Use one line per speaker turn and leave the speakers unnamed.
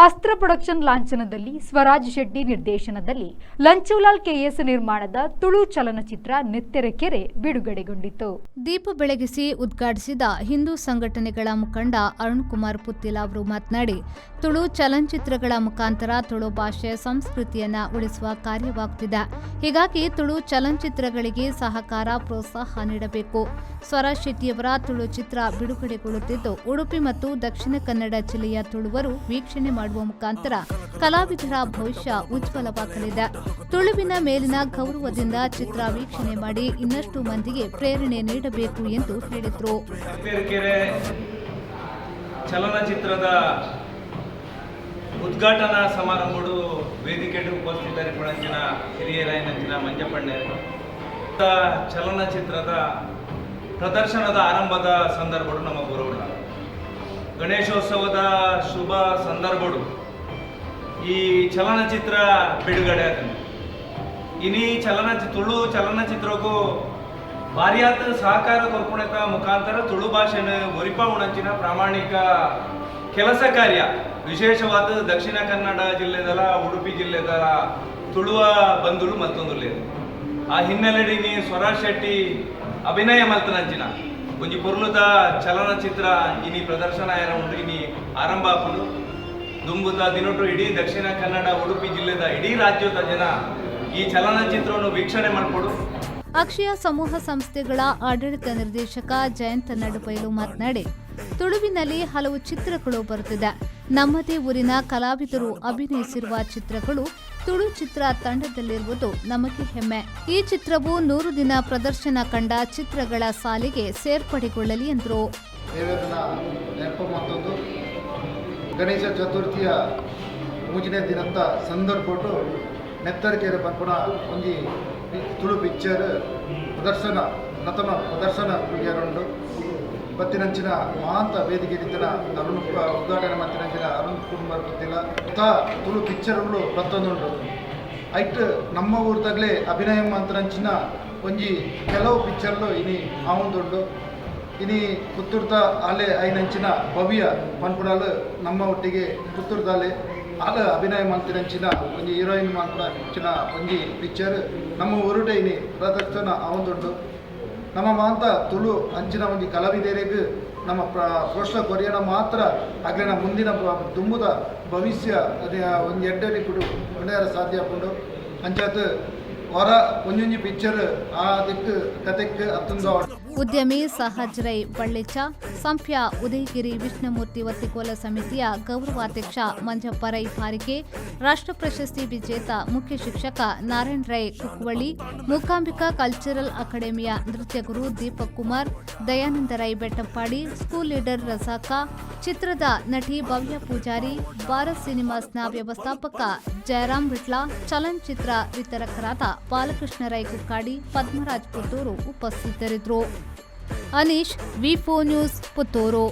ಅಸ್ತ್ರ ಪ್ರೊಡಕ್ಷನ್ ಲಾಂಛನದಲ್ಲಿ ಸ್ವರಾಜ್ ಶೆಟ್ಟಿ ನಿರ್ದೇಶನದಲ್ಲಿ ಲಂಚುಲಾಲ್ ಕೆಎಸ್ ನಿರ್ಮಾಣದ ತುಳು ಚಲನಚಿತ್ರ ನೆತ್ತೆರೆಕೆರೆ ಬಿಡುಗಡೆಗೊಂಡಿತು.
ದೀಪ ಬೆಳಗಿಸಿ ಉದ್ಘಾಟಿಸಿದ ಹಿಂದೂ ಸಂಘಟನೆಗಳ ಮುಖಂಡ ಅರುಣ್ ಕುಮಾರ್ ಪುತ್ತಿಲ ಅವರು ಮಾತನಾಡಿ, ತುಳು ಚಲನಚಿತ್ರಗಳ ಮುಖಾಂತರ ತುಳು ಭಾಷೆ ಸಂಸ್ಕೃತಿಯನ್ನ ಉಳಿಸುವ ಕಾರ್ಯವಾಗುತ್ತಿದೆ. ಹೀಗಾಗಿ ತುಳು ಚಲನಚಿತ್ರಗಳಿಗೆ ಸಹಕಾರ ಪ್ರೋತ್ಸಾಹ ನೀಡಬೇಕು. ಸ್ವರಾಜ್ ಶೆಟ್ಟಿಯವರ ತುಳು ಚಿತ್ರ ಬಿಡುಗಡೆಗೊಳ್ಳುತ್ತಿದ್ದು, ಉಡುಪಿ ಮತ್ತು ದಕ್ಷಿಣ ಕನ್ನಡ ಜಿಲ್ಲೆಯ ತುಳುವರು ವೀಕ್ಷಣೆ ಮಾಡುವ ಮುಖಾಂತರ ಕಲಾವಿದರ ಭವಿಷ್ಯ ಉಜ್ವಲವಾಗಲಿದೆ. ತುಳುವಿನ ಮೇಲಿನ ಗೌರವದಿಂದ ಚಿತ್ರ ವೀಕ್ಷಣೆ ಮಾಡಿ ಇನ್ನಷ್ಟು ಮಂದಿಗೆ ಪ್ರೇರಣೆ ನೀಡಬೇಕು ಎಂದು ಹೇಳಿದರು.
ಚಲನಚಿತ್ರದ ಉದ್ಘಾಟನಾ ಸಮಾರಂಭಗಳು ವೇದಿಕೆಗೆ ಉಪಸ್ಥಿತರಿಪಂಚಿನ ಹಿರಿಯರಾಯನಂಚಿನ ಮಂಜಪ್ಪಣ್ಣರು ಚಲನಚಿತ್ರದ ಪ್ರದರ್ಶನದ ಆರಂಭದ ಸಂದರ್ಭಗಳು ನಮ್ಮ ಬರೋಣ. ಗಣೇಶೋತ್ಸವದ ಶುಭ ಸಂದರ್ಭಗಳು ಈ ಚಲನಚಿತ್ರ ಬಿಡುಗಡೆ ಆದ ಇನಿ ತುಳು ಚಲನಚಿತ್ರಕ್ಕೂ ಭಾರಿಯಾದ ಸಹಕಾರ ಕೊರ್ಪುಣತ ಮುಖಾಂತರ ತುಳು ಭಾಷೆನ ಒರಿಪಾವುಣಂಚಿನ ಪ್ರಾಮಾಣಿಕ ಕೆಲಸ ಕಾರ್ಯ ವಿಶೇಷವಾದ ದಕ್ಷಿಣ ಕನ್ನಡ ಜಿಲ್ಲೆದಲ್ಲ ಉಡುಪಿ ಜಿಲ್ಲೆದಲ್ಲ ತುಳುವ ಬಂಧುಗಳು ಮತ್ತೊಂದು ಲೇದು. ಆ ಹಿನ್ನೆಲೆಯಲ್ಲಿ ಸ್ವರಾಜ್ ಶೆಟ್ಟಿ ಅಭಿನಯ ಮಲ್ತನಂಚಿನ ಒಂಜಿ ಪೊರ್ಲುದ ಚಲನಚಿತ್ರ ಇನಿ ಪ್ರದರ್ಶನ ಉಂಟು ಇನಿ ಆರಂಭ ಆಪುಡು ದುಂಬುದ ದಿನೊಟ್ಟು ಇಡೀ ದಕ್ಷಿಣ ಕನ್ನಡ ಉಡುಪಿ ಜಿಲ್ಲೆದ ಇಡೀ ರಾಜ್ಯದ ಜನ ಈ ಚಲನಚಿತ್ರವನ್ನು ವೀಕ್ಷಣೆ ಮಾಡ್ಕೊಡು.
ಅಕ್ಷಯ ಸಮೂಹ ಸಂಸ್ಥೆಗಳ ಆಡಳಿತ ನಿರ್ದೇಶಕ ಜಯಂತ್ ನಡುಬೈಲು ಮಾತನಾಡಿ, ತುಳುವಿನಲ್ಲಿ ಹಲವು ಚಿತ್ರಗಳು ಬರುತ್ತಿದೆ. ನಮ್ಮದೇ ಊರಿನ ಕಲಾವಿದರು ಅಭಿನಯಿಸಿರುವ ಚಿತ್ರಗಳು ತುಳು ಚಿತ್ರ ತಂಡದಲ್ಲಿರುವುದು ನಮಗೆ ಹೆಮ್ಮೆ. ಈ ಚಿತ್ರವು 100 ದಿನ ಪ್ರದರ್ಶನ ಕಂಡ ಚಿತ್ರಗಳ ಸಾಲಿಗೆ ಸೇರ್ಪಡೆಗೊಳ್ಳಲಿ ಎಂದರು.
ಗಣೇಶ ಚತುರ್ಥಿಯ ಮೂಜನೇ ದಿನದ ಸಂದರ್ಭಟ್ಟು ನೆತ್ತರಿಕೆರೆ ಪಂಪುನ ಒಂಜಿ ತುಳು ಪಿಕ್ಚರ್ ಪ್ರದರ್ಶನ ನತನ ಪ್ರದರ್ಶನ ಕುಡಿಯರುಂಡು ಬತ್ತಿನಂಚಿನ ಮಹಾಂತ ವೇದಿಕೆ ಇತ್ತಿನ ಅರುಣ್ ಉದ್ಘಾಟನೆ ಮತ್ತಿನಂಚಿನ ಅರುಣ್ ಕುಮಾರ್ ಪುತ್ತಿಲ ತುಳು ಪಿಕ್ಚರ್ಗಳು ಪ್ರತ್ತೊಂದುಂಟು ಐಟ್ ನಮ್ಮ ಊರ್ದಾಗಲೇ ಅಭಿನಯ ಮಂತ್ರಂಚಿನ ಒಂಜಿ ಕೆಲವು ಪಿಕ್ಚರ್ಲು ಇನಿ ಆವೊಂದುಂಡು ಇನಿ ಪುತ್ತೂರ್ದ ಆಲೆ ಐನಂಚಿನ ಭವ್ಯ ಪನ್ಪುಡಾಲು ನಮ್ಮ ಒಟ್ಟಿಗೆ ಪುತ್ತೂರ್ದಾಲೆ ಆಲ ಅಭಿನಯ ಮಂತ್ರಂಚಿನ ಒಂಜಿ ಹೀರೋಯಿನ್ ಮಂತ್ರಂಚಿನ ಒಂಜಿ ಪಿಕ್ಚರ್ ನಮ್ಮ ಊರುಡೆ ಇನಿ ಪ್ರದರ್ಶನ ಆವೊಂದುಂಡು. ನಮ್ಮ ಮಾಂತ ತುಳು ಅಂಚಿನ ಒಂಜಿ ಕಲಾವಿದರಿಗೆ ನಮ್ಮ ಪ್ರೋತ್ಸಾಹ ಕೊರಿಯನ ಮಾತ್ರ ಆಗ್ಲಿನ ಮುಂದಿನ ತುಂಬುದ ಭವಿಷ್ಯ ಒಂದು ಎಡ್ಡರಿ ಕುಡು ಹೊಣೆಯರ ಸಾಧ್ಯ ಆಪುಂಡು ಅಂಚಾತ್ ಹೊರ ಒಂಜೊಂಜಿ ಪಿಕ್ಚರ್ ಆ ದಿಕ್ಕು ಕತೆಕ್ ಅತ್ತೊಂದು
ಉದ್ಯಮಿ ಸಹಜ್ ರೈ ಬಳ್ಳಿಚ ಸಂಪ್ಯ ಉದಯಗಿರಿ ವಿಷ್ಣುಮೂರ್ತಿ ಒತ್ತಿಕೋಲ ಸಮಿತಿಯ ಗೌರವಾಧ್ಯಕ್ಷ ಮಂಜಪ್ಪ ರೈ ಪಾರಿಕೆ, ರಾಷ್ಟ್ರ ಪ್ರಶಸ್ತಿ ವಿಜೇತ ಮುಖ್ಯ ಶಿಕ್ಷಕ ನಾರಾಯಣ್ ರೈ ಕುಕ್ವಳ್ಳಿ, ಮೂಕಾಂಬಿಕಾ ಕಲ್ಚರಲ್ ಅಕಾಡೆಮಿಯ ನೃತ್ಯ ಗುರು ದೀಪಕ್ ಕುಮಾರ್, ದಯಾನಂದ ರೈ ಬೆಟ್ಟಪ್ಪಾಡಿ, ಸ್ಕೂಲ್ ಲೀಡರ್ ರಜಾಕ, ಚಿತ್ರದ ನಟಿ ಭವ್ಯ ಪೂಜಾರಿ, ಭಾರತ್ ಸಿನಿಮಾಸ್ನ ವ್ಯವಸ್ಥಾಪಕ ಜಯರಾಮ್ ವಿಟ್ಲ, ಚಲನಚಿತ್ರ ವಿತರಕರಾದ ಬಾಲಕೃಷ್ಣ ರೈ ಕುಕ್ಕಾಡಿ, ಪದ್ಮರಾಜ್ ಪುತ್ತೂರು ಉಪಸ್ಥಿತರಿದ್ದರು. ಅನೀಶ್, ವಿ4 ನ್ಯೂಸ್, ಪುತ್ತೂರು.